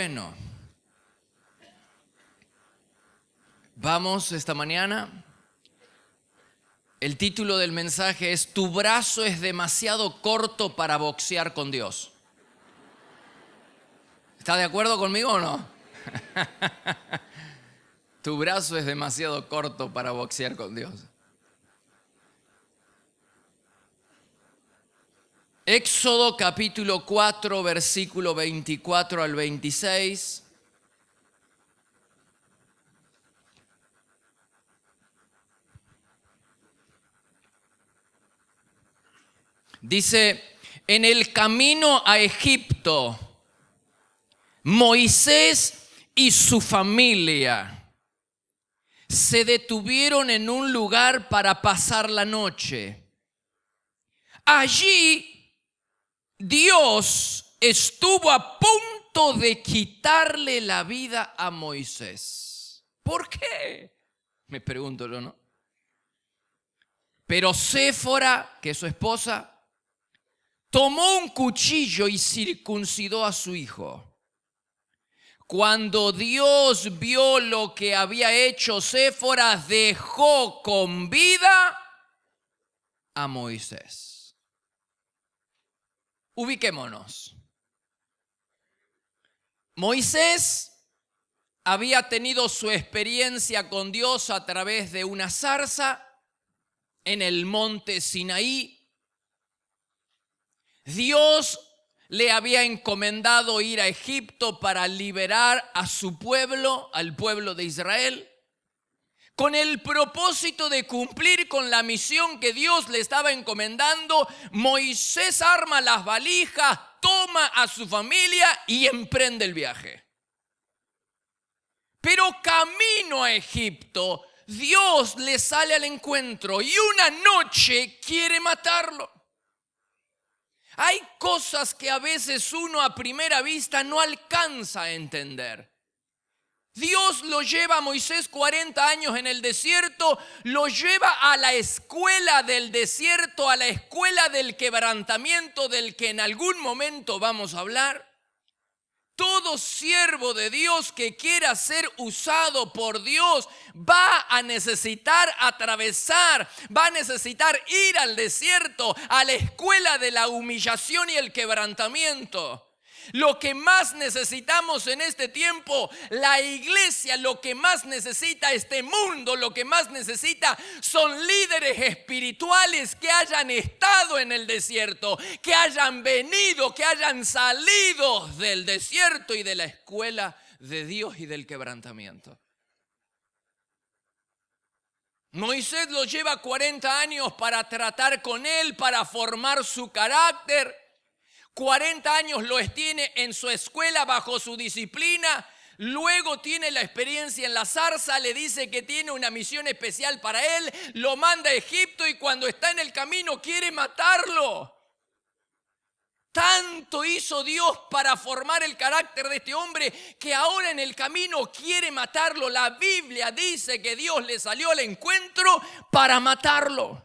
Bueno, vamos esta mañana. El título del mensaje es: tu brazo es demasiado corto para boxear con Dios. ¿Está de acuerdo conmigo o no? Tu brazo es demasiado corto para boxear con Dios. Éxodo capítulo 4, versículo 24 al 26. Dice: en el camino a Egipto, Moisés y su familia se detuvieron en un lugar para pasar la noche. Allí Dios estuvo a punto de quitarle la vida a Moisés. ¿Por qué? Me pregunto yo, ¿no? Pero Séfora, que es su esposa, tomó un cuchillo y circuncidó a su hijo. Cuando Dios vio lo que había hecho Séfora, dejó con vida a Moisés. Ubiquémonos. Moisés había tenido su experiencia con Dios a través de una zarza en el monte Sinaí. Dios le había encomendado ir a Egipto para liberar a su pueblo, al pueblo de Israel, con el propósito de cumplir con la misión que Dios le estaba encomendando. Moisés arma las valijas, toma a su familia y emprende el viaje. Pero camino a Egipto, Dios le sale al encuentro y una noche quiere matarlo. Hay cosas que a veces uno a primera vista no alcanza a entender. Dios lo lleva a Moisés 40 años en el desierto, lo lleva a la escuela del desierto, a la escuela del quebrantamiento del que en algún momento vamos a hablar. Todo siervo de Dios que quiera ser usado por Dios va a necesitar atravesar, va a necesitar ir al desierto, a la escuela de la humillación y el quebrantamiento. Lo que más necesitamos en este tiempo, la iglesia, lo que más necesita este mundo, lo que más necesita son líderes espirituales que hayan estado en el desierto, que hayan venido, que hayan salido del desierto y de la escuela de Dios y del quebrantamiento. Moisés lo lleva 40 años para tratar con él, para formar su carácter. 40 años lo tiene en su escuela bajo su disciplina. Luego tiene la experiencia en la zarza, le dice que tiene una misión especial para él. Lo manda a Egipto y cuando está en el camino quiere matarlo. Tanto hizo Dios para formar el carácter de este hombre que ahora en el camino quiere matarlo. La Biblia dice que Dios le salió al encuentro para matarlo.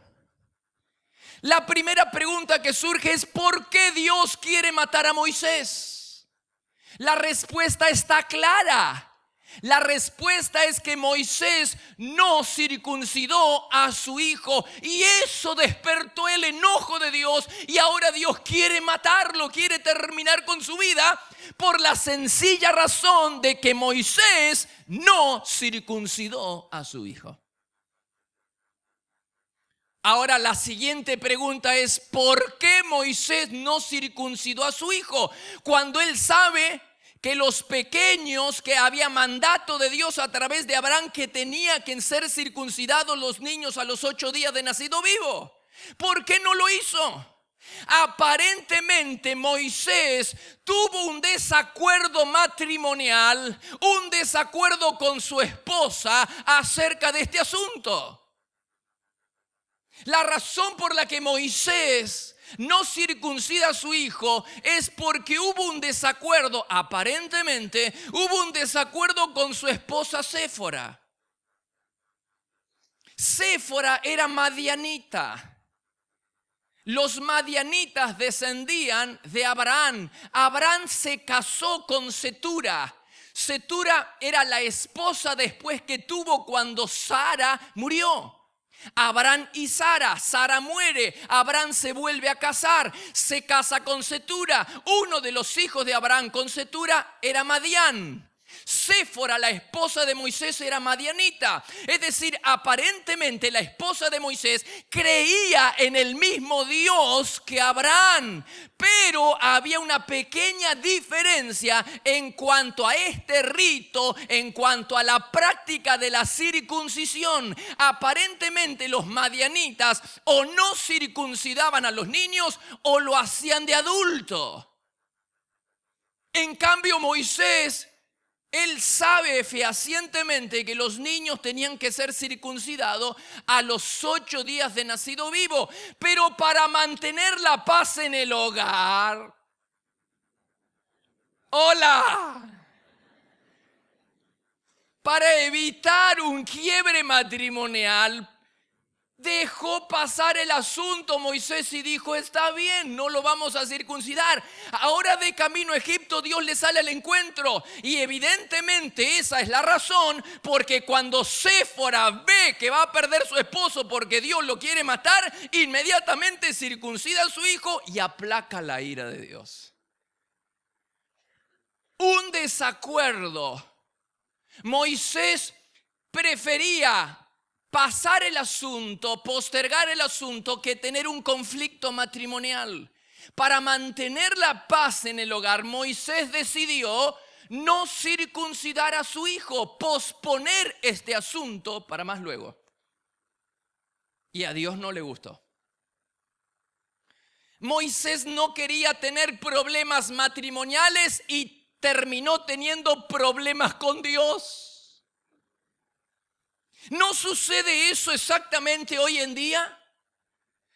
La primera pregunta que surge es: ¿por qué Dios quiere matar a Moisés? La respuesta está clara. La respuesta es que Moisés no circuncidó a su hijo y eso despertó el enojo de Dios y ahora Dios quiere matarlo, quiere terminar con su vida por la sencilla razón de que Moisés no circuncidó a su hijo. Ahora la siguiente pregunta es: ¿por qué Moisés no circuncidó a su hijo? Cuando él sabe que los pequeños, que había mandato de Dios a través de Abraham que tenía que ser circuncidados los niños a los 8 días de nacido vivo. ¿Por qué no lo hizo? Aparentemente Moisés tuvo un desacuerdo matrimonial, un desacuerdo con su esposa acerca de este asunto. La razón por la que Moisés no circuncida a su hijo es porque hubo un desacuerdo, aparentemente hubo un desacuerdo con su esposa Séfora. Séfora era madianita. Los madianitas descendían de Abraham. Abraham se casó con Cetura. Cetura era la esposa después que tuvo cuando Sara murió. Abraham y Sara. Sara muere. Abraham se vuelve a casar. Se casa con Cetura. Uno de los hijos de Abraham con Cetura era Madián. Séfora, la esposa de Moisés, era madianita. Es decir, aparentemente la esposa de Moisés creía en el mismo Dios que Abraham, pero había una pequeña diferencia en cuanto a este rito, en cuanto a la práctica de la circuncisión. Aparentemente los madianitas o no circuncidaban a los niños o lo hacían de adulto. En cambio Moisés, él sabe fehacientemente que los niños tenían que ser circuncidados a los 8 días de nacido vivo. Pero para mantener la paz en el hogar, para evitar un quiebre matrimonial, dejó pasar el asunto Moisés y dijo: está bien, no lo vamos a circuncidar. Ahora de camino a Egipto Dios le sale al encuentro. Y evidentemente esa es la razón, porque cuando Séfora ve que va a perder su esposo porque Dios lo quiere matar, inmediatamente circuncida a su hijo y aplaca la ira de Dios. Un desacuerdo. Moisés prefería pasar el asunto, postergar el asunto, que tener un conflicto matrimonial. Para mantener la paz en el hogar, Moisés decidió no circuncidar a su hijo, posponer este asunto para más luego. Y a Dios no le gustó. Moisés no quería tener problemas matrimoniales y terminó teniendo problemas con Dios. ¿No sucede eso exactamente hoy en día?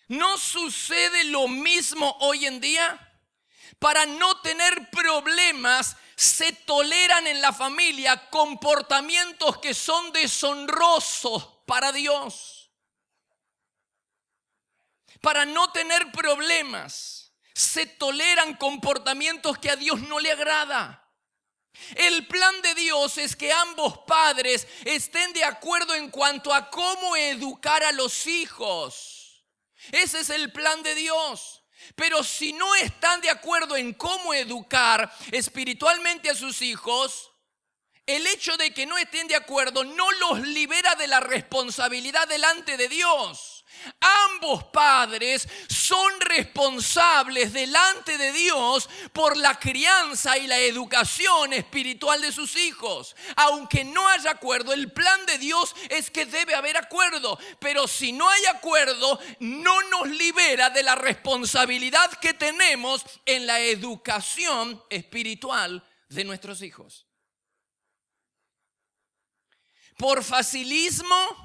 ¿No sucede lo mismo hoy en día? Para no tener problemas, se toleran en la familia comportamientos que son deshonrosos para Dios. Para no tener problemas, se toleran comportamientos que a Dios no le agrada. El plan de Dios es que ambos padres estén de acuerdo en cuanto a cómo educar a los hijos. Ese es el plan de Dios. Pero si no están de acuerdo en cómo educar espiritualmente a sus hijos, el hecho de que no estén de acuerdo no los libera de la responsabilidad delante de Dios. Ambos padres son responsables delante de Dios por la crianza y la educación espiritual de sus hijos. Aunque no haya acuerdo, el plan de Dios es que debe haber acuerdo. Pero si no hay acuerdo, no nos libera de la responsabilidad que tenemos en la educación espiritual de nuestros hijos. Por facilismo,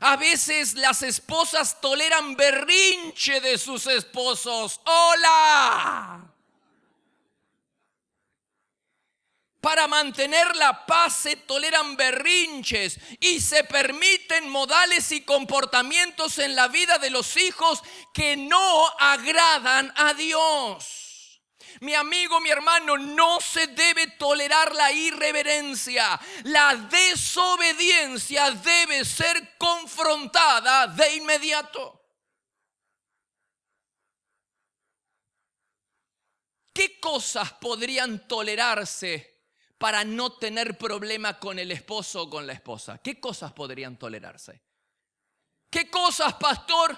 a veces las esposas toleran berrinche de sus esposos. ¡Hola! Para mantener la paz se toleran berrinches y se permiten modales y comportamientos en la vida de los hijos que no agradan a Dios. Mi amigo, mi hermano, no se debe tolerar la irreverencia. La desobediencia debe ser confrontada de inmediato. ¿Qué cosas podrían tolerarse para no tener problema con el esposo o con la esposa? ¿Qué cosas podrían tolerarse? ¿Qué cosas, pastor?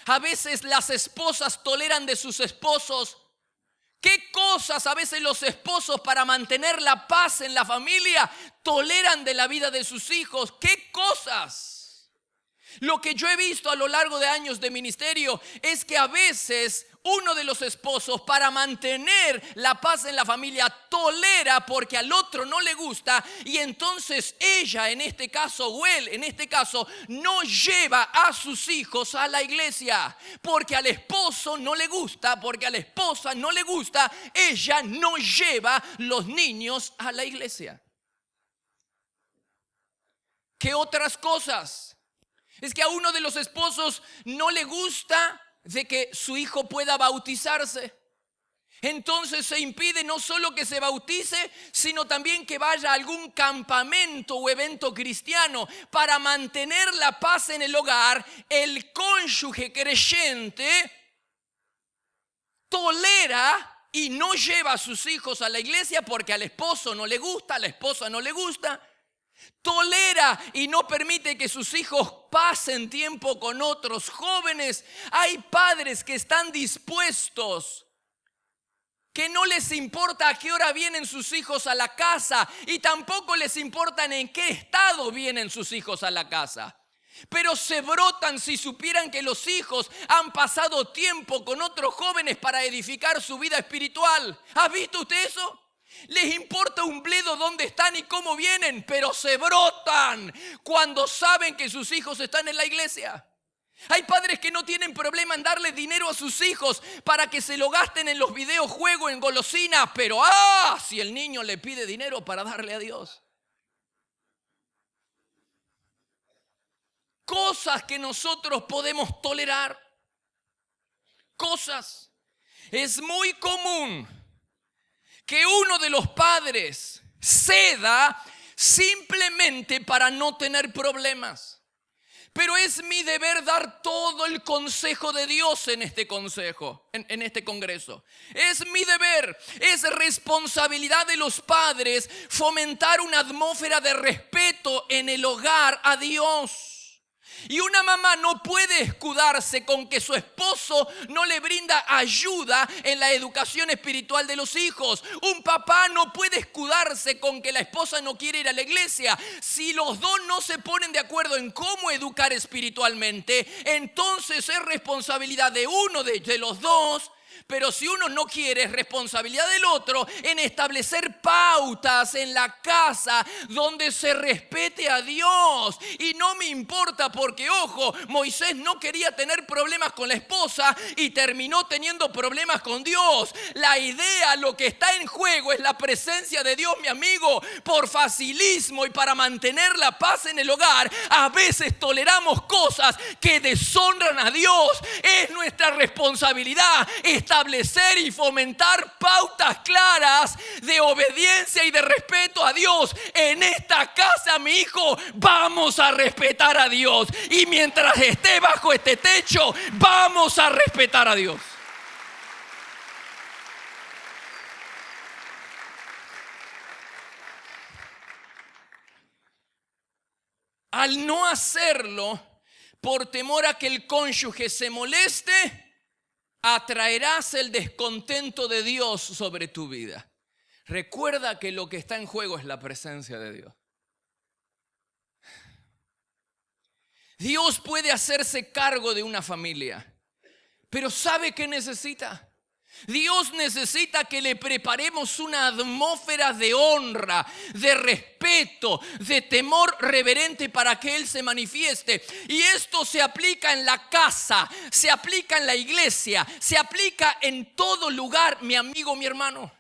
A veces las esposas toleran de sus esposos. ¿Qué cosas a veces los esposos, para mantener la paz en la familia, toleran de la vida de sus hijos? ¿Qué cosas? Lo que yo he visto a lo largo de años de ministerio es que a veces uno de los esposos, para mantener la paz en la familia, tolera porque al otro no le gusta, y entonces ella en este caso, o él en este caso, no lleva a sus hijos a la iglesia porque al esposo no le gusta, porque a la esposa no le gusta. Ella no lleva los niños a la iglesia. ¿Qué otras cosas? Es que a uno de los esposos no le gusta de que su hijo pueda bautizarse. Entonces se impide no solo que se bautice, sino también que vaya a algún campamento o evento cristiano para mantener la paz en el hogar. El cónyuge creyente tolera y no lleva a sus hijos a la iglesia porque al esposo no le gusta, a la esposa no le gusta. Tolera y no permite que sus hijos pasen tiempo con otros jóvenes. Hay padres que están dispuestos, que no les importa a qué hora vienen sus hijos a la casa y tampoco les importa en qué estado vienen sus hijos a la casa. Pero se brotan si supieran que los hijos han pasado tiempo con otros jóvenes para edificar su vida espiritual. ¿Ha visto usted eso? Les importa un bledo dónde están y cómo vienen, pero se brotan cuando saben que sus hijos están en la iglesia. Hay padres que no tienen problema en darle dinero a sus hijos para que se lo gasten en los videojuegos, en golosinas, pero si el niño le pide dinero para darle a Dios. Cosas que nosotros podemos tolerar. Cosas. Es muy común que uno de los padres ceda simplemente para no tener problemas. Pero es mi deber dar todo el consejo de Dios en este consejo, en este congreso. Es mi deber, es responsabilidad de los padres fomentar una atmósfera de respeto en el hogar a Dios. Y una mamá no puede escudarse con que su esposo no le brinda ayuda en la educación espiritual de los hijos. Un papá no puede escudarse con que la esposa no quiere ir a la iglesia. Si los dos no se ponen de acuerdo en cómo educar espiritualmente, entonces es responsabilidad de uno de los dos. Pero si uno no quiere, es responsabilidad del otro en establecer pautas en la casa donde se respete a Dios. Y no me importa porque, ojo, Moisés no quería tener problemas con la esposa y terminó teniendo problemas con Dios. La idea, lo que está en juego es la presencia de Dios, mi amigo. Por facilismo y para mantener la paz en el hogar, a veces toleramos cosas que deshonran a Dios. Es nuestra responsabilidad establecer y fomentar pautas claras de obediencia y de respeto a Dios. En esta casa, mi hijo, vamos a respetar a Dios. Y mientras esté bajo este techo, vamos a respetar a Dios. Al no hacerlo, por temor a que el cónyuge se moleste, atraerás el descontento de Dios sobre tu vida. Recuerda que lo que está en juego es la presencia de Dios. Dios puede hacerse cargo de una familia, pero ¿sabe qué necesita? Dios necesita que le preparemos una atmósfera de honra, de respeto, de temor reverente para que Él se manifieste. Y esto se aplica en la casa, se aplica en la iglesia, se aplica en todo lugar, mi amigo, mi hermano.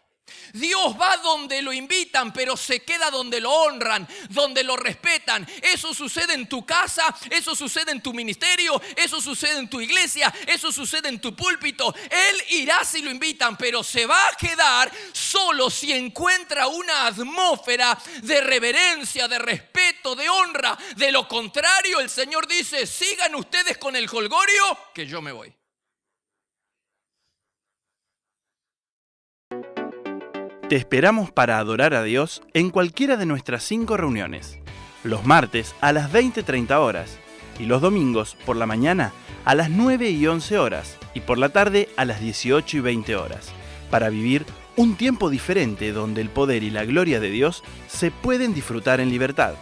Dios va donde lo invitan, pero se queda donde lo honran, donde lo respetan. Eso sucede en tu casa, eso sucede en tu ministerio, eso sucede en tu iglesia, eso sucede en tu púlpito. Él irá si lo invitan, pero se va a quedar solo si encuentra una atmósfera de reverencia, de respeto, de honra. De lo contrario, el Señor dice: sigan ustedes con el jolgorio, que yo me voy. Te esperamos para adorar a Dios en cualquiera de nuestras 5 reuniones. Los martes a las 20:30 horas y los domingos por la mañana a las 9 y 11 horas y por la tarde a las 18 y 20 horas, para vivir un tiempo diferente donde el poder y la gloria de Dios se pueden disfrutar en libertad.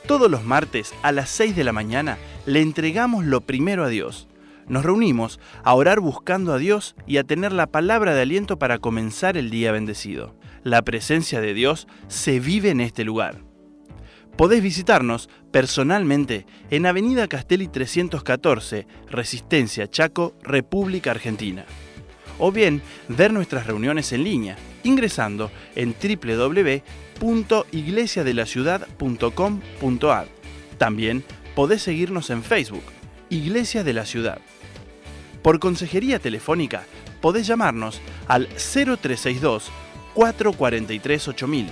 Todos los martes a las 6 de la mañana le entregamos lo primero a Dios. Nos reunimos a orar buscando a Dios y a tener la palabra de aliento para comenzar el día bendecido. La presencia de Dios se vive en este lugar. Podés visitarnos personalmente en Avenida Castelli 314, Resistencia, Chaco, República Argentina. O bien ver nuestras reuniones en línea ingresando en www.iglesiadelaciudad.com.ar. También podés seguirnos en Facebook, Iglesia de la Ciudad. Por consejería telefónica, podés llamarnos al 0362 443 8000.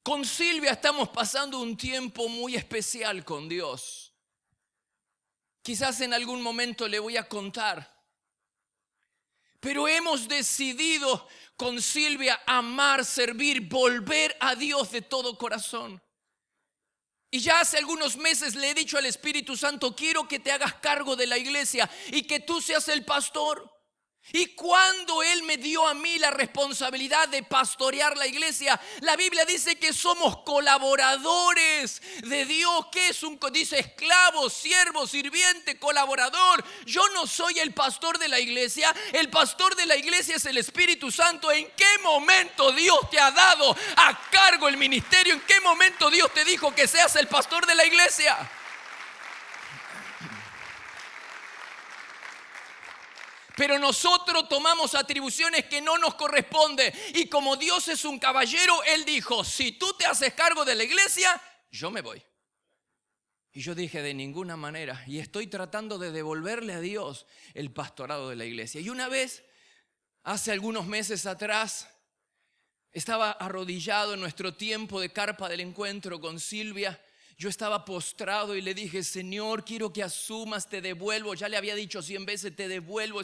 Con Silvia estamos pasando un tiempo muy especial con Dios. Quizás en algún momento le voy a contar. Pero hemos decidido con Silvia amar, servir, volver a Dios de todo corazón. Y ya hace algunos meses le he dicho al Espíritu Santo, quiero que te hagas cargo de la iglesia y que tú seas el pastor. Y cuando Él me dio a mí la responsabilidad de pastorear la iglesia, la Biblia dice que somos colaboradores de Dios. ¿Qué es dice esclavo, siervo, sirviente, colaborador? Yo no soy el pastor de la iglesia. El pastor de la iglesia es el Espíritu Santo. ¿En qué momento Dios te ha dado a cargo el ministerio? ¿En qué momento Dios te dijo que seas el pastor de la iglesia? Pero nosotros tomamos atribuciones que no nos corresponden. Y como Dios es un caballero, Él dijo, si tú te haces cargo de la iglesia, yo me voy. Y yo dije, de ninguna manera. Y estoy tratando de devolverle a Dios el pastorado de la iglesia. Y una vez, hace algunos meses atrás, estaba arrodillado en nuestro tiempo de carpa del encuentro con Silvia. Yo estaba postrado y le dije, Señor, quiero que asumas, te devuelvo. Ya le había dicho 100 veces, te devuelvo.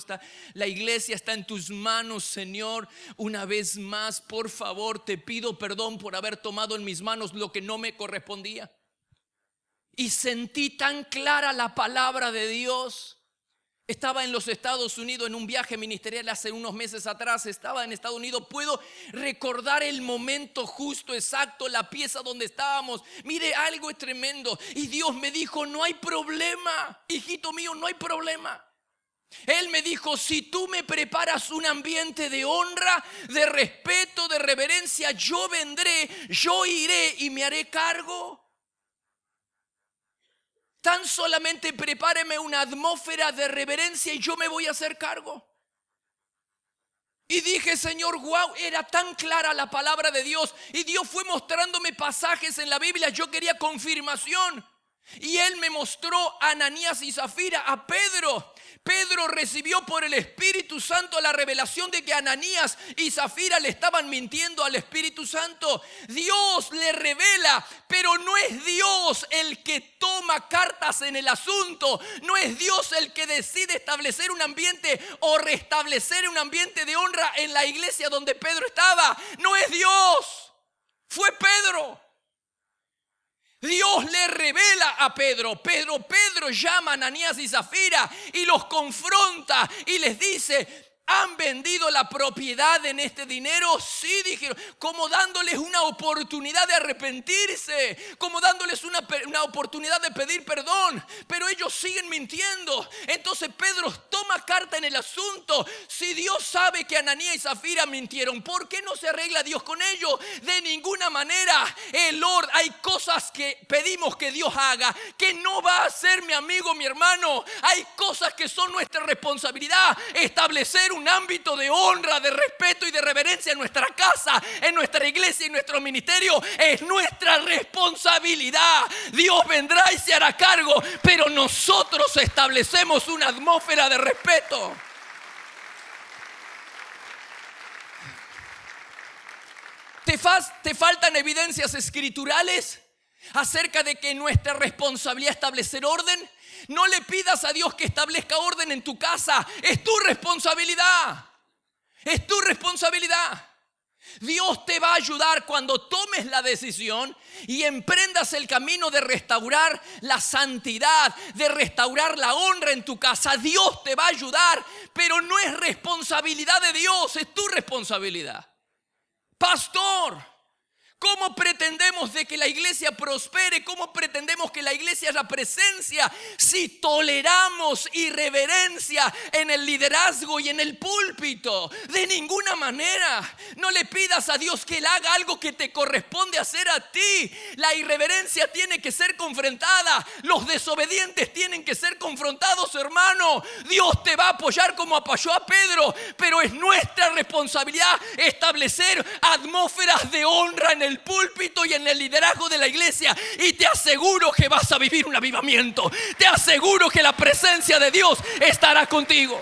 La iglesia está en tus manos, Señor. Una vez más, por favor, te pido perdón por haber tomado en mis manos lo que no me correspondía. Y sentí tan clara la palabra de Dios. Estaba en los Estados Unidos en un viaje ministerial hace unos meses atrás. Estaba en Estados Unidos. Puedo recordar el momento justo, exacto, la pieza donde estábamos. Mire, algo es tremendo. Y Dios me dijo, no hay problema, hijito mío, no hay problema. Él me dijo, si tú me preparas un ambiente de honra, de respeto, de reverencia, yo vendré, yo iré y me haré cargo. Tan solamente prepáreme una atmósfera de reverencia y yo me voy a hacer cargo. Y dije, Señor, wow, era tan clara la palabra de Dios. Y Dios fue mostrándome pasajes en la Biblia. Yo quería confirmación. Y Él me mostró a Ananías y Zafira, a Pedro. Pedro recibió por el Espíritu Santo la revelación de que Ananías y Zafira le estaban mintiendo al Espíritu Santo. Dios le revela, pero no es Dios el que toma cartas en el asunto. No es Dios el que decide establecer un ambiente o restablecer un ambiente de honra en la iglesia donde Pedro estaba. No es Dios, fue Pedro. Dios le revela a Pedro. Pedro llama a Ananías y Zafira y los confronta y les dice, ¿han vendido la propiedad en este dinero? Sí, dijeron, como dándoles una oportunidad de arrepentirse, como dándoles una oportunidad de pedir perdón, pero ellos siguen mintiendo. Entonces Pedro toma carta en el asunto. Si Dios sabe que Ananías y Zafira mintieron, ¿por qué no se arregla Dios con ellos? De ninguna manera. Lord, hay cosas que pedimos que Dios haga que no va a hacer mi amigo, mi hermano. Hay cosas que son nuestra responsabilidad. Establecer un ámbito de honra, de respeto y de reverencia en nuestra casa, en nuestra iglesia y en nuestro ministerio es nuestra responsabilidad. Dios vendrá y se hará cargo, pero nosotros establecemos una atmósfera de respeto. ¿Te faltan evidencias escriturales acerca de que nuestra responsabilidad es establecer orden? No le pidas a Dios que establezca orden en tu casa. Es tu responsabilidad. Es tu responsabilidad. Dios te va a ayudar cuando tomes la decisión y emprendas el camino de restaurar la santidad, de restaurar la honra en tu casa. Dios te va a ayudar, pero no es responsabilidad de Dios, es tu responsabilidad. Pastor, ¿Cómo pretendemos de que la iglesia prospere? ¿Cómo pretendemos que la iglesia haya presencia si toleramos irreverencia en el liderazgo y en el púlpito? De ninguna manera. No le pidas a Dios que Él haga algo que te corresponde hacer a ti. La irreverencia tiene que ser confrontada. Los desobedientes tienen que ser confrontados, hermano. Dios te va a apoyar como apoyó a Pedro, pero es nuestra responsabilidad establecer atmósferas de honra en el púlpito y en el liderazgo de la iglesia, y te aseguro que vas a vivir un avivamiento. Te aseguro que la presencia de Dios estará contigo.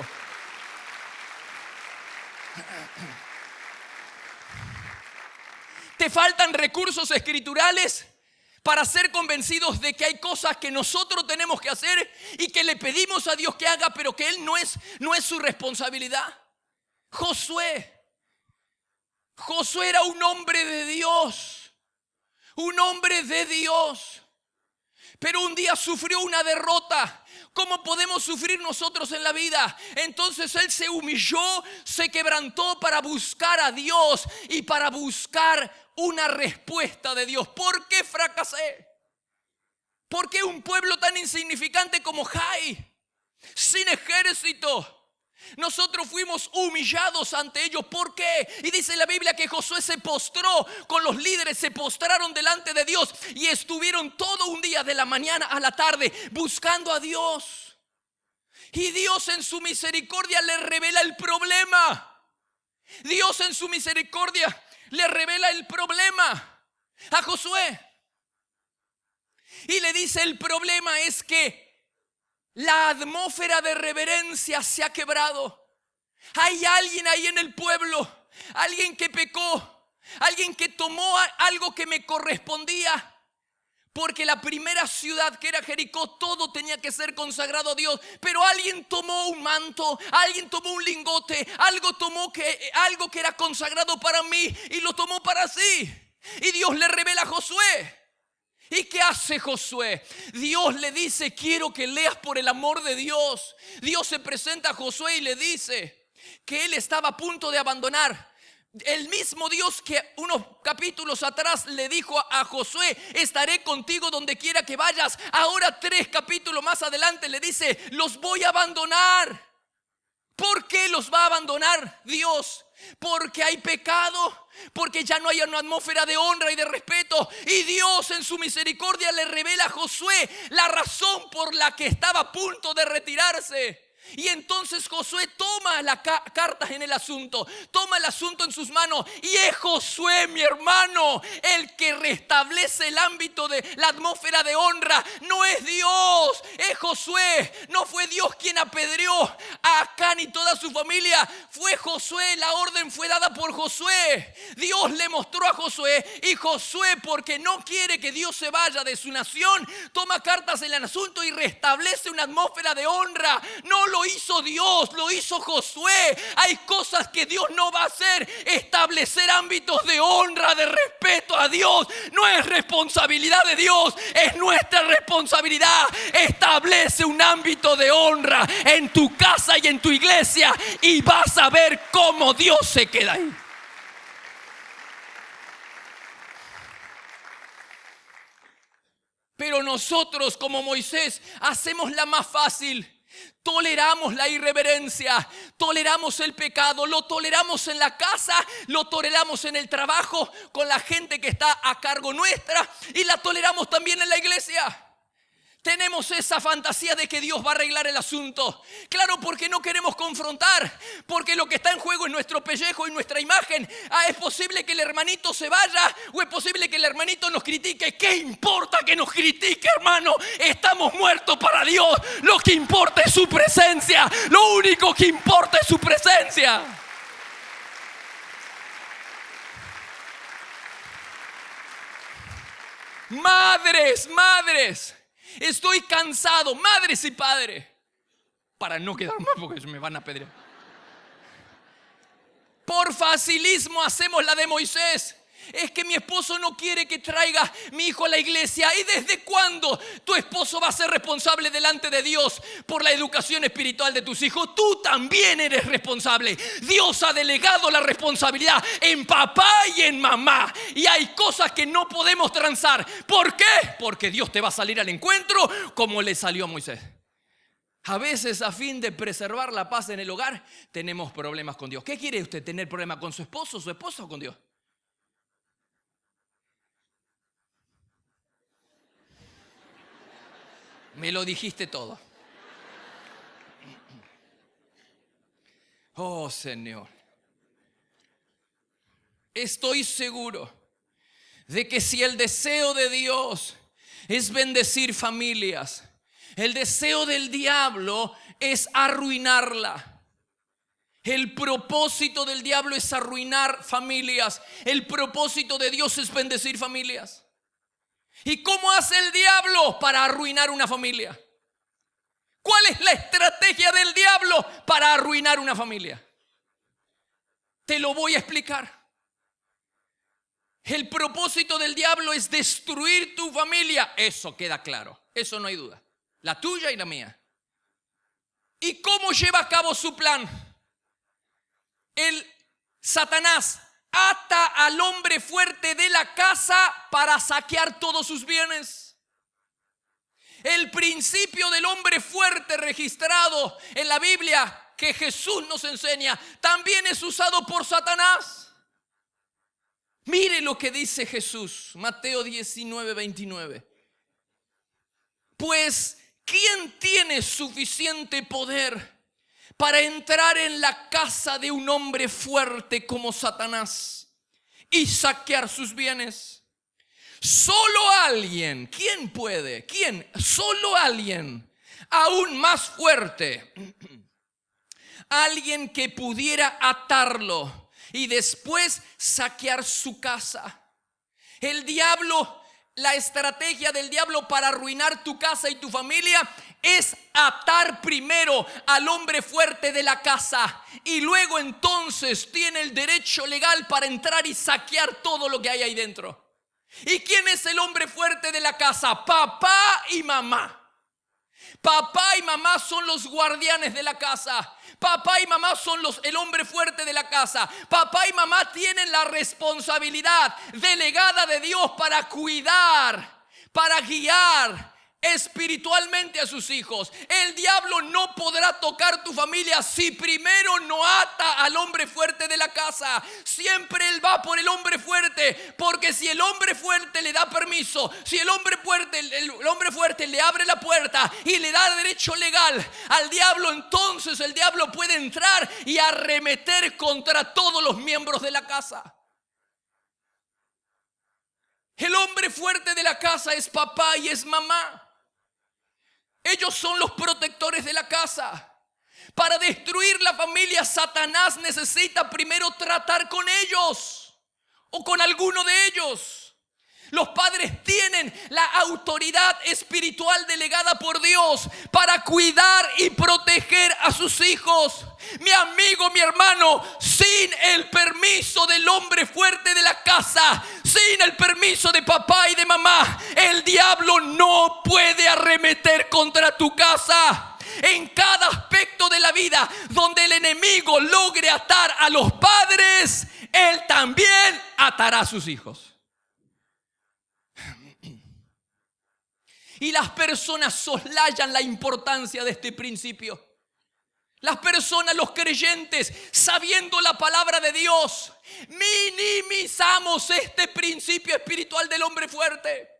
¿Te faltan recursos escriturales para ser convencidos de que hay cosas que nosotros tenemos que hacer y que le pedimos a Dios que haga, pero que Él no es su responsabilidad? Josué era un hombre de Dios, pero un día sufrió una derrota. ¿Cómo podemos sufrir nosotros en la vida? Entonces él se humilló, se quebrantó para buscar a Dios y para buscar una respuesta de Dios. ¿Por qué fracasé? ¿Por qué un pueblo tan insignificante como Jai, sin ejército, nosotros fuimos humillados ante ellos? ¿Por qué? Y dice la Biblia que Josué se postró con los líderes, se postraron delante de Dios y estuvieron todo un día, de la mañana a la tarde, buscando a Dios. Y Dios en su misericordia le revela el problema. Dios en su misericordia le revela el problema a Josué. Y le dice: el problema es que la atmósfera de reverencia se ha quebrado. Hay alguien ahí en el pueblo, alguien que pecó, alguien que tomó algo que me correspondía. Porque la primera ciudad, que era Jericó, todo tenía que ser consagrado a Dios. Pero alguien tomó un manto, alguien tomó un lingote, algo que era consagrado para mí y lo tomó para sí. Y Dios le revela a Josué. ¿Y qué hace Josué? Dios le dice: quiero que leas por el amor de Dios. Dios se presenta a Josué y le dice que él estaba a punto de abandonar. El mismo Dios que unos capítulos atrás le dijo a Josué: estaré contigo donde quiera que vayas. Ahora 3 capítulos más adelante le dice: los voy a abandonar. ¿Por qué los va a abandonar Dios? Porque hay pecado, porque ya no hay una atmósfera de honra y de respeto. Y Dios en su misericordia le revela a Josué la razón por la que estaba a punto de retirarse. Y entonces Josué toma las cartas en el asunto, toma el asunto en sus manos. Y es Josué, mi hermano, el que restablece el ámbito de la atmósfera de honra. No es Dios, es Josué. No fue Dios quien apedreó a Acán y toda su familia. Fue Josué, la orden fue dada por Josué. Dios le mostró a Josué, y Josué, porque no quiere que Dios se vaya de su nación, toma cartas en el asunto y restablece una atmósfera de honra. No lo hizo Dios, lo hizo Josué. Hay cosas que Dios no va a hacer. Establecer ámbitos de honra, de respeto a Dios, no es responsabilidad de Dios, es nuestra responsabilidad. Establece un ámbito de honra en tu casa y en tu iglesia, y vas a ver cómo Dios se queda ahí. Pero nosotros, como Moisés, hacemos la más fácil. Toleramos la irreverencia, toleramos el pecado, lo toleramos en la casa, lo toleramos en el trabajo con la gente que está a cargo nuestra, y la toleramos también en la iglesia. Tenemos esa fantasía de que Dios va a arreglar el asunto. Claro, porque no queremos confrontar, porque lo que está en juego es nuestro pellejo y nuestra imagen. Es posible que el hermanito se vaya, o es posible que el hermanito nos critique. ¿Qué importa que nos critique, hermano? Estamos muertos para Dios. Lo que importa es su presencia. Lo único que importa es su presencia. Madres, estoy cansado, madres y padres, para no quedar mal porque me van a apedrear. Por facilismo hacemos la de Moisés. es que mi esposo no quiere que traiga mi hijo a la iglesia. ¿Y desde cuándo tu esposo va a ser responsable delante de Dios por la educación espiritual de tus hijos? Tú también eres responsable. Dios ha delegado la responsabilidad en papá y en mamá. Y hay cosas que no podemos transar. ¿Por qué? Porque Dios te va a salir al encuentro como le salió a Moisés. A veces, a fin de preservar la paz en el hogar, tenemos problemas con Dios. ¿Qué quiere usted? ¿Tener problemas con su esposo, su esposa o con Dios? Me lo dijiste todo. Oh, Señor. Estoy seguro de que si el deseo de Dios es bendecir familias, el deseo del diablo es arruinarla. El propósito del diablo es arruinar familias. El propósito de Dios es bendecir familias. ¿Y cómo hace el diablo para arruinar una familia? ¿Cuál es la estrategia del diablo para arruinar una familia? Te lo voy a explicar. El propósito del diablo es destruir tu familia. Eso queda claro. Eso no hay duda. La tuya y la mía. ¿Y cómo lleva a cabo su plan? El Satanás ata al hombre fuerte de la casa para saquear todos sus bienes. El principio del hombre fuerte registrado en la Biblia que Jesús nos enseña también es usado por Satanás. Mire lo que dice Jesús, Mateo 19:29. Pues ¿quién tiene suficiente poder para entrar en la casa de un hombre fuerte como Satanás y saquear sus bienes? Solo alguien. ¿Quién puede? ¿Quién? Solo alguien aún más fuerte. Alguien que pudiera atarlo y después saquear su casa. El diablo, la estrategia del diablo para arruinar tu casa y tu familia es atar primero al hombre fuerte de la casa y luego entonces tiene el derecho legal para entrar y saquear todo lo que hay ahí dentro. ¿Y quién es el hombre fuerte de la casa? Papá y mamá. Papá y mamá son los guardianes de la casa. Papá y mamá son el hombre fuerte de la casa. Papá y mamá tienen la responsabilidad delegada de Dios para cuidar, para guiar espiritualmente a sus hijos. El diablo no podrá tocar tu familia si primero no ata al hombre fuerte de la casa. Siempre él va por el hombre fuerte, porque si el hombre fuerte le da permiso, si el hombre fuerte le abre la puerta y le da derecho legal al diablo, entonces el diablo puede entrar y arremeter contra todos los miembros de la casa. El hombre fuerte de la casa es papá y es mamá. Ellos son los protectores de la casa. Para destruir la familia, Satanás necesita primero tratar con ellos o con alguno de ellos. Los padres tienen la autoridad espiritual delegada por Dios para cuidar y proteger a sus hijos. Mi amigo, mi hermano, sin el permiso del hombre fuerte de la casa, sin el permiso de papá y de mamá, el diablo no puede arremeter contra tu casa. En cada aspecto de la vida donde el enemigo logre atar a los padres, él también atará a sus hijos. Y las personas soslayan la importancia de este principio. Las personas, los creyentes, sabiendo la palabra de Dios, minimizamos este principio espiritual del hombre fuerte.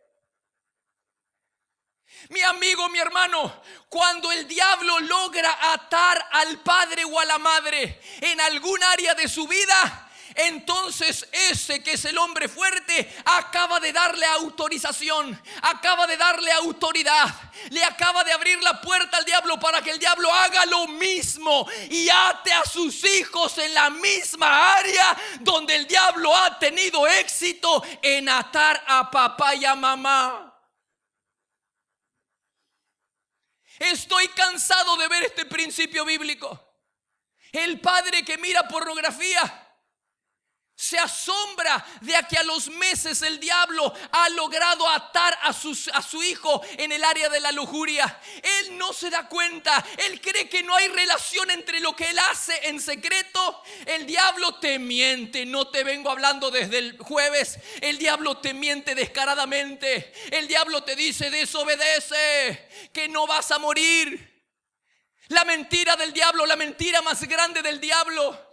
Mi amigo, mi hermano, cuando el diablo logra atar al padre o a la madre en algún área de su vida, entonces ese que es el hombre fuerte acaba de darle autorización, acaba de darle autoridad, le acaba de abrir la puerta al diablo para que el diablo haga lo mismo y ate a sus hijos en la misma área donde el diablo ha tenido éxito en atar a papá y a mamá. Estoy cansado de ver este principio bíblico. El padre que mira pornografía se asombra de que a los meses el diablo ha logrado atar a su hijo en el área de la lujuria. Él no se da cuenta, él cree que no hay relación entre lo que él hace en secreto. El diablo te miente, no te vengo hablando desde el jueves. El diablo te miente descaradamente. El diablo te dice: desobedece, que no vas a morir. La mentira del diablo, la mentira más grande del diablo,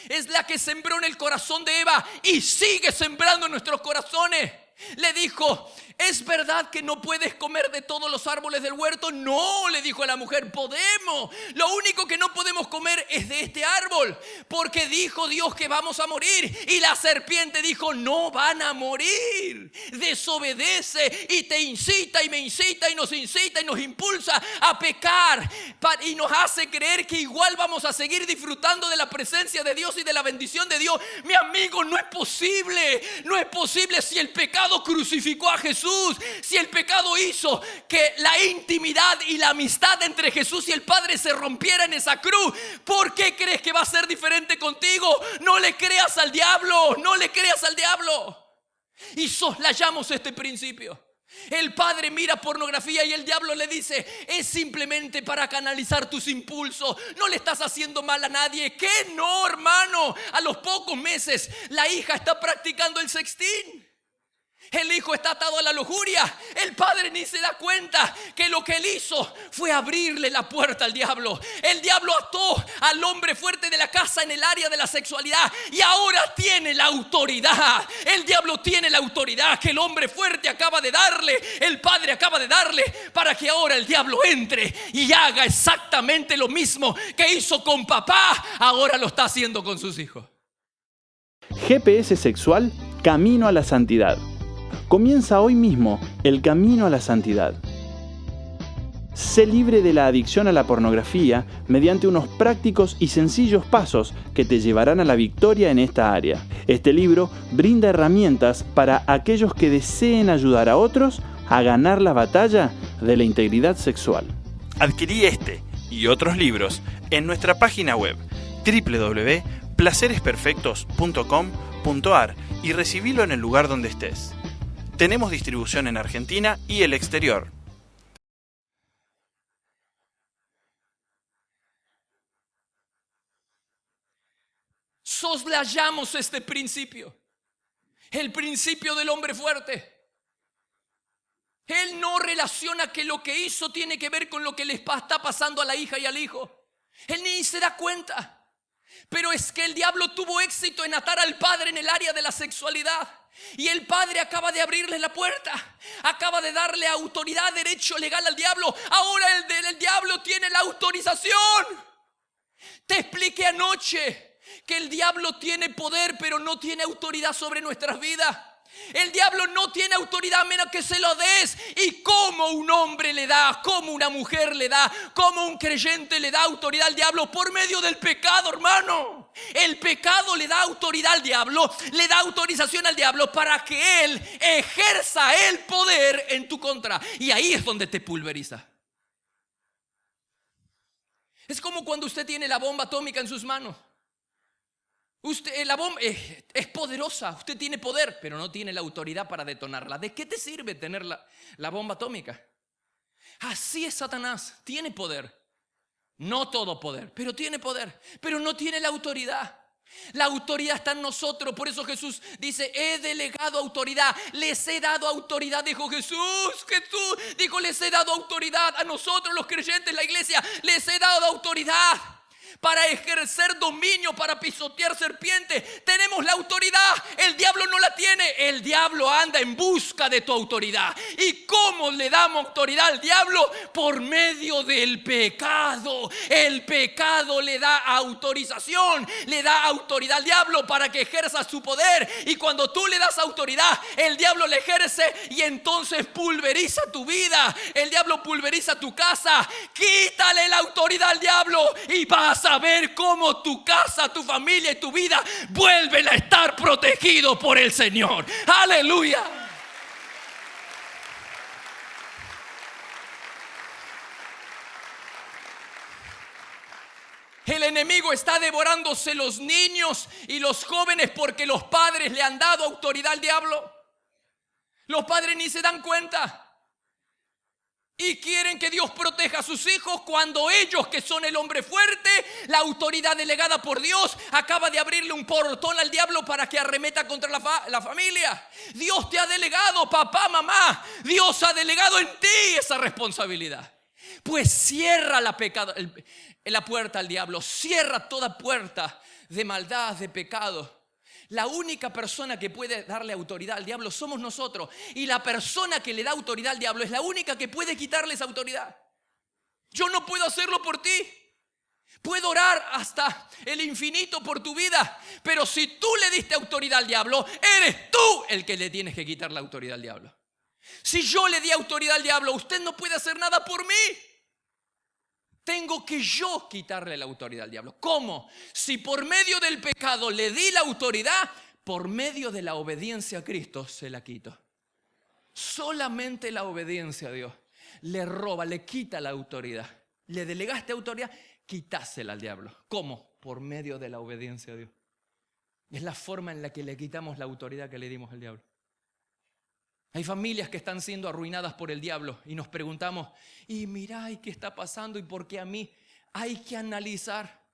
es la que sembró en el corazón de Eva y sigue sembrando en nuestros corazones. Le dijo: ¿es verdad que no puedes comer de todos los árboles del huerto? No, le dijo a la mujer, podemos. Lo único que no podemos comer es de este árbol, porque dijo Dios que vamos a morir. Y la serpiente dijo: no van a morir. Desobedece y te incita y me incita y nos incita y nos impulsa a pecar, y nos hace creer que igual vamos a seguir disfrutando de la presencia de Dios y de la bendición de Dios. Mi amigo, no es posible. No es posible. Si el pecado crucificó a Jesús, si el pecado hizo que la intimidad y la amistad entre Jesús y el Padre se rompiera en esa cruz, ¿por qué crees que va a ser diferente contigo? No le creas al diablo, no le creas al diablo. Y soslayamos este principio. El padre mira pornografía y el diablo le dice: es simplemente para canalizar tus impulsos, no le estás haciendo mal a nadie. ¿Qué no, hermano? A los pocos meses la hija está practicando el sexting. El hijo está atado a la lujuria. El padre ni se da cuenta que lo que él hizo fue abrirle la puerta al diablo. El diablo ató al hombre fuerte de la casa en el área de la sexualidad y ahora tiene la autoridad. El diablo tiene la autoridad que el hombre fuerte acaba de darle, el padre acaba de darle, para que ahora el diablo entre y haga exactamente lo mismo que hizo con papá. Ahora lo está haciendo con sus hijos. GPS Sexual, camino a la santidad. Comienza hoy mismo el camino a la santidad. Sé libre de la adicción a la pornografía mediante unos prácticos y sencillos pasos que te llevarán a la victoria en esta área. Este libro brinda herramientas para aquellos que deseen ayudar a otros a ganar la batalla de la integridad sexual. Adquirí este y otros libros en nuestra página web www.placeresperfectos.com.ar y recibilo en el lugar donde estés. Tenemos distribución en Argentina y el exterior. Soslayamos este principio, el principio del hombre fuerte. Él no relaciona que lo que hizo tiene que ver con lo que le está pasando a la hija y al hijo. Él ni se da cuenta. Pero es que el diablo tuvo éxito en atar al padre en el área de la sexualidad. Y el padre acaba de abrirle la puerta, acaba de darle autoridad, derecho legal al diablo. Ahora el diablo tiene la autorización. Te expliqué anoche que el diablo tiene poder, pero no tiene autoridad sobre nuestras vidas. El diablo no tiene autoridad a menos que se lo des. Y como un hombre le da, como una mujer le da, como un creyente le da autoridad al diablo, por medio del pecado, hermano. El pecado le da autoridad al diablo, le da autorización al diablo para que él ejerza el poder en tu contra. Y ahí es donde te pulveriza. Es como cuando usted tiene la bomba atómica en sus manos. La bomba es poderosa, usted tiene poder, pero no tiene la autoridad para detonarla. ¿De qué te sirve tener la bomba atómica? Así es Satanás, tiene poder. No todo poder, pero tiene poder, pero no tiene la autoridad. La autoridad está en nosotros. Por eso Jesús dice: he delegado autoridad, les he dado autoridad, dijo Jesús. Jesús dijo: les he dado autoridad a nosotros los creyentes, la iglesia, les he dado autoridad para ejercer dominio, para pisotear serpientes. Tenemos la autoridad, el diablo no la tiene. El diablo anda en busca de tu autoridad. ¿Y cómo le damos autoridad al diablo? Por medio del pecado. El pecado le da autorización, le da autoridad al diablo para que ejerza su poder. Y cuando tú le das autoridad, el diablo le ejerce y entonces pulveriza tu vida. El diablo pulveriza tu casa. Quítale la autoridad al diablo y vas a ver cómo tu casa, tu familia y tu vida vuelven a estar protegidos por el Señor. Aleluya. El enemigo está devorándose los niños y los jóvenes porque los padres le han dado autoridad al diablo. Los padres ni se dan cuenta. Y quieren que Dios proteja a sus hijos cuando ellos, que son el hombre fuerte, la autoridad delegada por Dios, acaba de abrirle un portón al diablo para que arremeta contra la familia. Dios te ha delegado, papá, mamá. Dios ha delegado en ti esa responsabilidad. Pues cierra la puerta al diablo. Cierra toda puerta de maldad, de pecado. La única persona que puede darle autoridad al diablo somos nosotros. Y la persona que le da autoridad al diablo es la única que puede quitarle esa autoridad. Yo no puedo hacerlo por ti. Puedo orar hasta el infinito por tu vida. Pero si tú le diste autoridad al diablo, eres tú el que le tienes que quitar la autoridad al diablo. Si yo le di autoridad al diablo, usted no puede hacer nada por mí. Tengo que yo quitarle la autoridad al diablo. ¿Cómo? Si por medio del pecado le di la autoridad, por medio de la obediencia a Cristo se la quito. Solamente la obediencia a Dios le roba, le quita la autoridad. Le delegaste autoridad, quitásela al diablo. ¿Cómo? Por medio de la obediencia a Dios. Es la forma en la que le quitamos la autoridad que le dimos al diablo. Hay familias que están siendo arruinadas por el diablo y nos preguntamos, y mirá, ¿y qué está pasando? ¿Y por qué a mí? Hay que analizar.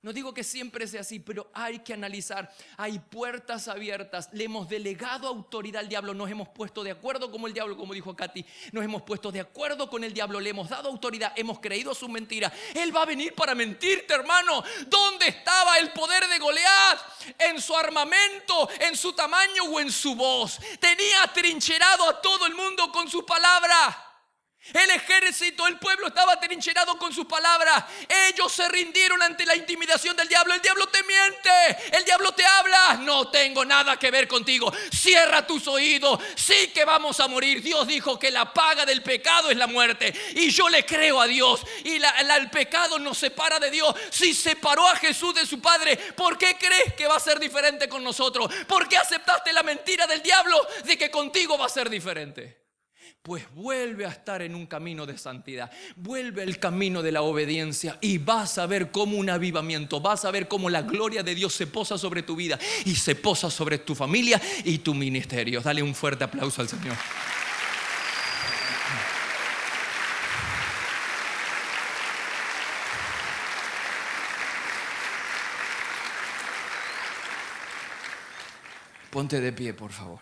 No digo que siempre sea así, pero hay que analizar. Hay puertas abiertas. Le hemos delegado autoridad al diablo. Nos hemos puesto de acuerdo como el diablo, como dijo Katy. Nos hemos puesto de acuerdo con el diablo. Le hemos dado autoridad. Hemos creído su mentira. Él va a venir para mentirte, hermano. ¿Dónde estaba el poder de Goliat? ¿En su armamento, en su tamaño o en su voz? Tenía atrincherado a todo el mundo con su palabra. El ejército, el pueblo estaba atrincherado con sus palabras. Ellos se rindieron ante la intimidación del diablo. El diablo te miente, el diablo te habla. No tengo nada que ver contigo. Cierra tus oídos. Sí que vamos a morir. Dios dijo que la paga del pecado es la muerte. Y yo le creo a Dios. Y el pecado nos separa de Dios. Si separó a Jesús de su Padre, ¿por qué crees que va a ser diferente con nosotros? ¿Por qué aceptaste la mentira del diablo de que contigo va a ser diferente? Pues vuelve a estar en un camino de santidad. Vuelve al camino de la obediencia y vas a ver cómo un avivamiento, vas a ver cómo la gloria de Dios se posa sobre tu vida y se posa sobre tu familia y tu ministerio. Dale un fuerte aplauso al Señor. Ponte de pie, por favor.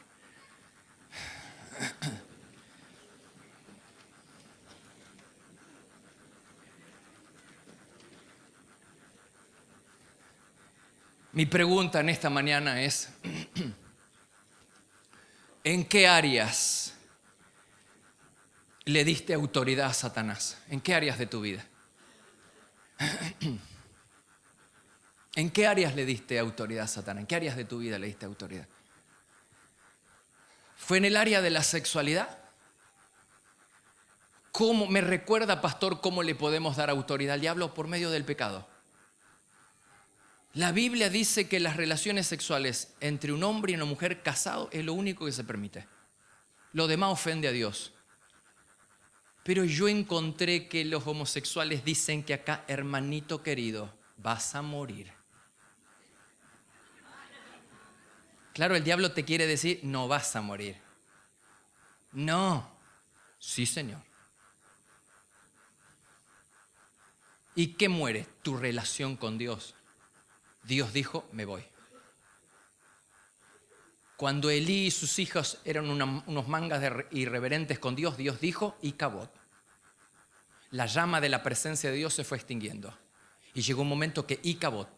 Mi pregunta en esta mañana es, ¿en qué áreas le diste autoridad a Satanás? ¿En qué áreas de tu vida? ¿En qué áreas le diste autoridad a Satanás? ¿En qué áreas de tu vida le diste autoridad? ¿Fue en el área de la sexualidad? ¿Cómo me recuerda, pastor, cómo le podemos dar autoridad al diablo? Por medio del pecado. La Biblia dice que las relaciones sexuales entre un hombre y una mujer casado es lo único que se permite. Lo demás ofende a Dios. Pero yo encontré que los homosexuales dicen que acá, hermanito querido, vas a morir. Claro, el diablo te quiere decir, no vas a morir. No, sí, Señor. ¿Y qué muere? Tu relación con Dios. Dios dijo, me voy. Cuando Elí y sus hijos eran unos mangas irreverentes con Dios, Dios dijo, y cabot. La llama de la presencia de Dios se fue extinguiendo. Y llegó un momento que y cabot.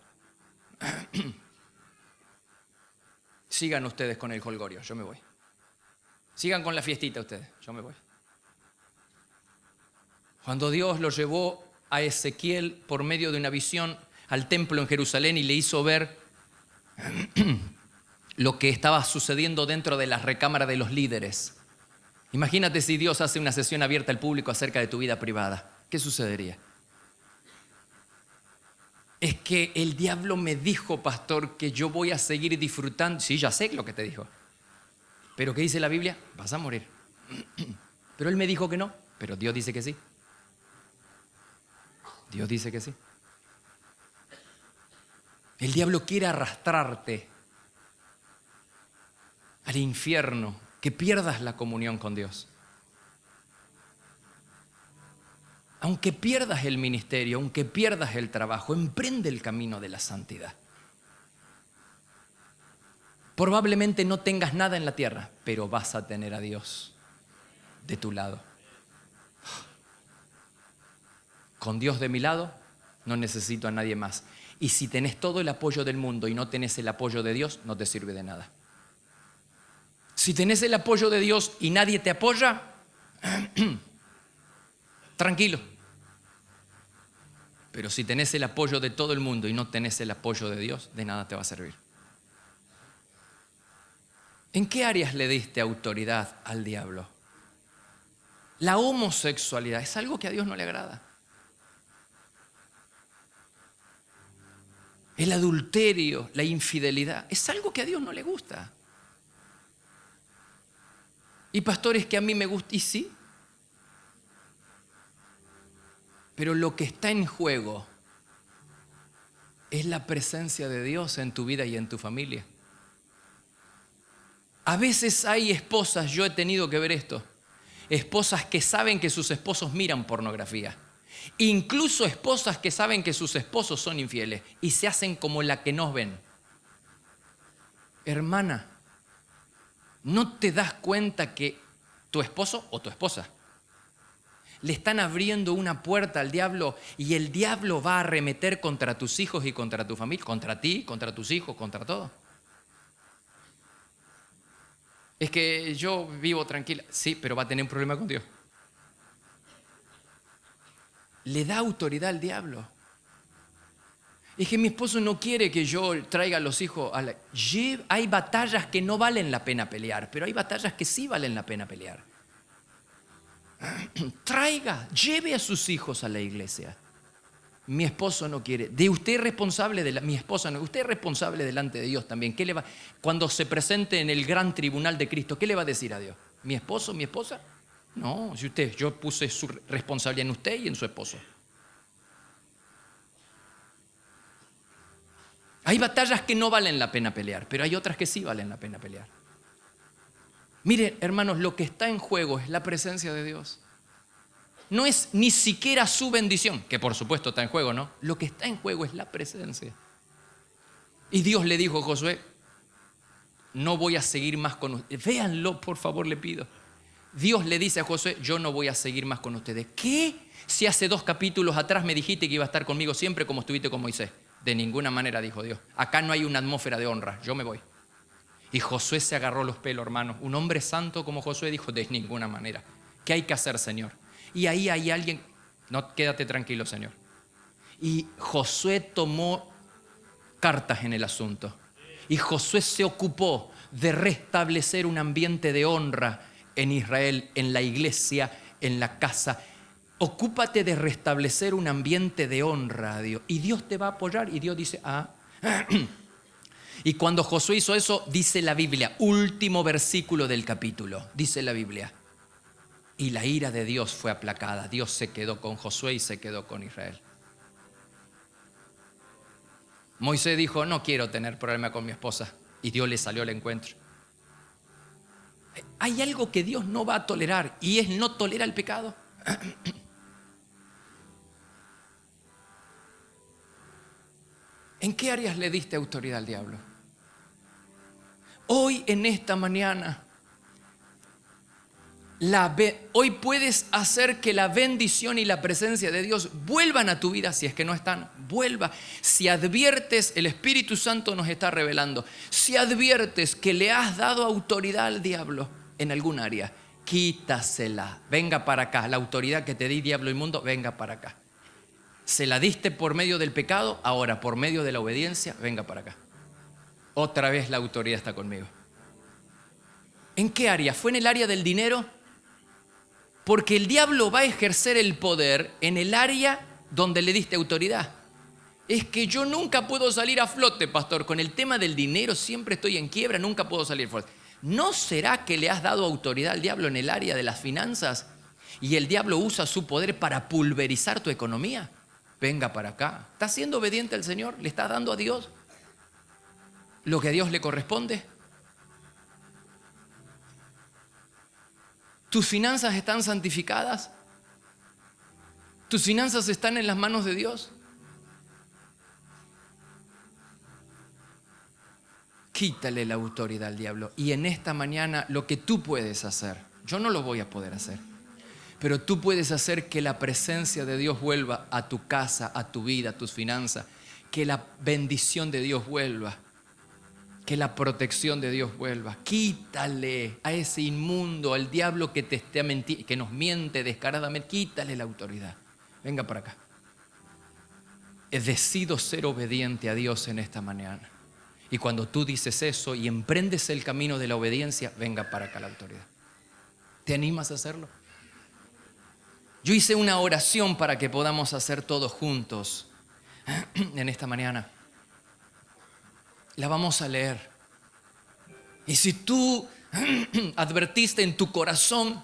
Sigan ustedes con el jolgorio, yo me voy. Sigan con la fiestita ustedes, yo me voy. Cuando Dios lo llevó a Ezequiel por medio de una visión al templo en Jerusalén y le hizo ver lo que estaba sucediendo dentro de la recámara de los líderes. Imagínate si Dios hace una sesión abierta al público acerca de tu vida privada. ¿Qué sucedería? Es que el diablo me dijo, pastor, que yo voy a seguir disfrutando. Sí, ya sé lo que te dijo. Pero ¿qué dice la Biblia? Vas a morir. Pero él me dijo que no, pero Dios dice que sí. Dios dice que sí. El diablo quiere arrastrarte al infierno, que pierdas la comunión con Dios. Aunque pierdas el ministerio, aunque pierdas el trabajo, emprende el camino de la santidad. Probablemente no tengas nada en la tierra, pero vas a tener a Dios de tu lado. Con Dios de mi lado, no necesito a nadie más. Y si tenés todo el apoyo del mundo y no tenés el apoyo de Dios, no te sirve de nada. Si tenés el apoyo de Dios y nadie te apoya, tranquilo. Pero si tenés el apoyo de todo el mundo y no tenés el apoyo de Dios, de nada te va a servir. ¿En qué áreas le diste autoridad al diablo? La homosexualidad es algo que a Dios no le agrada. El adulterio, la infidelidad, es algo que a Dios no le gusta. Y pastores, que a mí me gusta, y sí. Pero lo que está en juego es la presencia de Dios en tu vida y en tu familia. A veces hay esposas, yo he tenido que ver esto, esposas que saben que sus esposos miran pornografía. Incluso esposas que saben que sus esposos son infieles y se hacen como la que nos ven. Hermana, ¿no te das cuenta que tu esposo o tu esposa le están abriendo una puerta al diablo y el diablo va a arremeter contra tus hijos y contra tu familia, contra ti, contra tus hijos, contra todo? Es que yo vivo tranquila. Sí, pero va a tener un problema con Dios. Le da autoridad al diablo. Es que mi esposo no quiere que yo traiga a los hijos a la... Hay batallas que no valen la pena pelear, pero hay batallas que sí valen la pena pelear. Traiga, lleve a sus hijos a la iglesia. Mi esposo no quiere. De usted es responsable, mi esposa no. Usted es responsable delante de Dios también. ¿Qué le va? Cuando se presente en el gran tribunal de Cristo, ¿qué le va a decir a Dios? ¿Mi esposo, mi esposa? No, si yo puse su responsabilidad en usted y en su esposo. Hay batallas que no valen la pena pelear, pero hay otras que sí valen la pena pelear. Miren, hermanos, lo que está en juego es la presencia de Dios. No es ni siquiera su bendición, que por supuesto está en juego, ¿no? Lo que está en juego es la presencia. Y Dios le dijo a Josué, no voy a seguir más con ustedes. Véanlo, por favor, le pido. Dios le dice a Josué, yo no voy a seguir más con ustedes. ¿Qué? Si hace 2 capítulos atrás me dijiste que iba a estar conmigo siempre como estuviste con Moisés. De ninguna manera, dijo Dios. Acá no hay una atmósfera de honra, yo me voy. Y Josué se agarró los pelos, hermano. Un hombre santo como Josué dijo, de ninguna manera. ¿Qué hay que hacer, Señor? Y ahí hay alguien, no, quédate tranquilo, Señor. Y Josué tomó cartas en el asunto. Y Josué se ocupó de restablecer un ambiente de honra en Israel, en la iglesia, en la casa. Ocúpate de restablecer un ambiente de honra a Dios. Y Dios te va a apoyar. Y Dios dice, Y cuando Josué hizo eso, dice la Biblia, último versículo del capítulo, dice la Biblia. Y la ira de Dios fue aplacada. Dios se quedó con Josué y se quedó con Israel. Moisés dijo, no quiero tener problema con mi esposa. Y Dios le salió al encuentro. Hay algo que Dios no va a tolerar y es no tolera el pecado. ¿En qué áreas le diste autoridad al diablo? Hoy, en esta mañana, hoy puedes hacer que la bendición y la presencia de Dios vuelvan a tu vida. Si es que no están, vuelva. Si adviertes, el Espíritu Santo nos está revelando, si adviertes que le has dado autoridad al diablo en algún área, quítasela, venga para acá. La autoridad que te di, diablo inmundo, venga para acá. Se la diste por medio del pecado, ahora por medio de la obediencia, venga para acá. Otra vez la autoridad está conmigo. ¿En qué área? ¿Fue en el área del dinero? Porque el diablo va a ejercer el poder en el área donde le diste autoridad. Es que yo nunca puedo salir a flote, pastor. Con el tema del dinero siempre estoy en quiebra, nunca puedo salir a flote. ¿No será que le has dado autoridad al diablo en el área de las finanzas y el diablo usa su poder para pulverizar tu economía? Venga para acá. ¿Estás siendo obediente al Señor? ¿Le estás dando a Dios? lo que a Dios le corresponde? ¿Tus finanzas están santificadas? ¿Tus finanzas están en las manos de Dios? Quítale la autoridad al diablo. Y en esta mañana lo que tú puedes hacer, yo no lo voy a poder hacer, pero tú puedes hacer que la presencia de Dios vuelva a tu casa, a tu vida, a tus finanzas. Que la bendición de Dios vuelva. Que la protección de Dios vuelva. Quítale a ese inmundo, al diablo que te esté que nos miente descaradamente. Quítale la autoridad. Venga para acá. Decido ser obediente a Dios en esta mañana. Y cuando tú dices eso y emprendes el camino de la obediencia, venga para acá la autoridad. ¿Te animas a hacerlo? Yo hice una oración para que podamos hacer todos juntos en esta mañana. La vamos a leer. Y si tú advertiste en tu corazón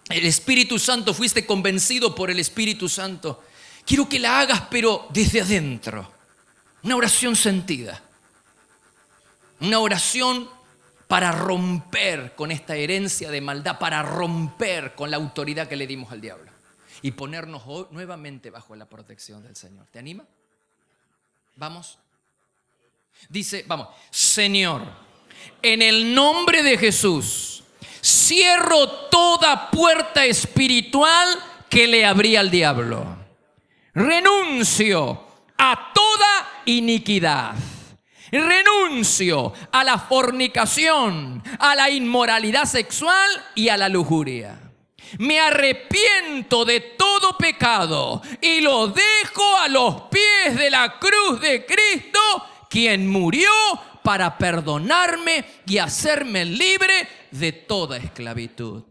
el Espíritu Santo, fuiste convencido por el Espíritu Santo, quiero que la hagas pero desde adentro. Una oración sentida. Una oración para romper con esta herencia de maldad, para romper con la autoridad que le dimos al diablo y ponernos nuevamente bajo la protección del Señor. ¿Te anima? Vamos. Dice, vamos, Señor, en el nombre de Jesús, cierro toda puerta espiritual que le abrí al diablo. Renuncio a toda iniquidad. Renuncio a la fornicación, a la inmoralidad sexual y a la lujuria. Me arrepiento de todo pecado y lo dejo a los pies de la cruz de Cristo, quien murió para perdonarme y hacerme libre de toda esclavitud.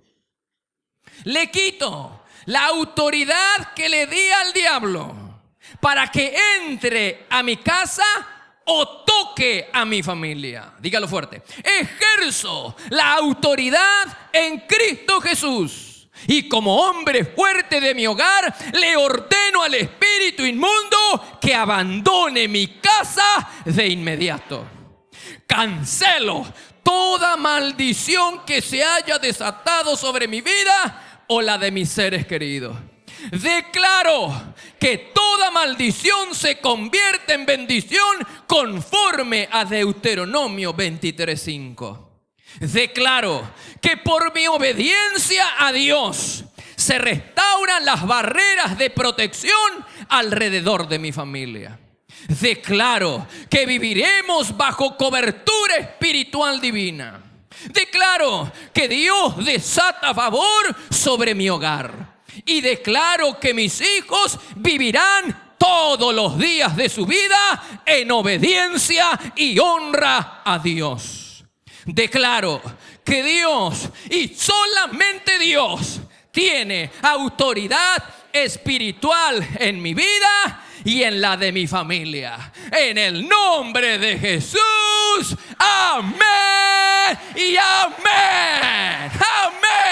Le quito la autoridad que le di al diablo para que entre a mi casa o toque a mi familia. Dígalo fuerte. Ejerzo la autoridad en Cristo Jesús. Y como hombre fuerte de mi hogar, le ordeno al espíritu inmundo que abandone mi casa de inmediato. Cancelo toda maldición que se haya desatado sobre mi vida o la de mis seres queridos. Declaro que toda maldición se convierte en bendición conforme a Deuteronomio 23:5. Declaro que por mi obediencia a Dios se restauran las barreras de protección alrededor de mi familia. Declaro que viviremos bajo cobertura espiritual divina. Declaro que Dios desata favor sobre mi hogar. Y declaro que mis hijos vivirán todos los días de su vida en obediencia y honra a Dios. Declaro que Dios y solamente Dios tiene autoridad espiritual en mi vida y en la de mi familia. En el nombre de Jesús. Amén y amén. Amén.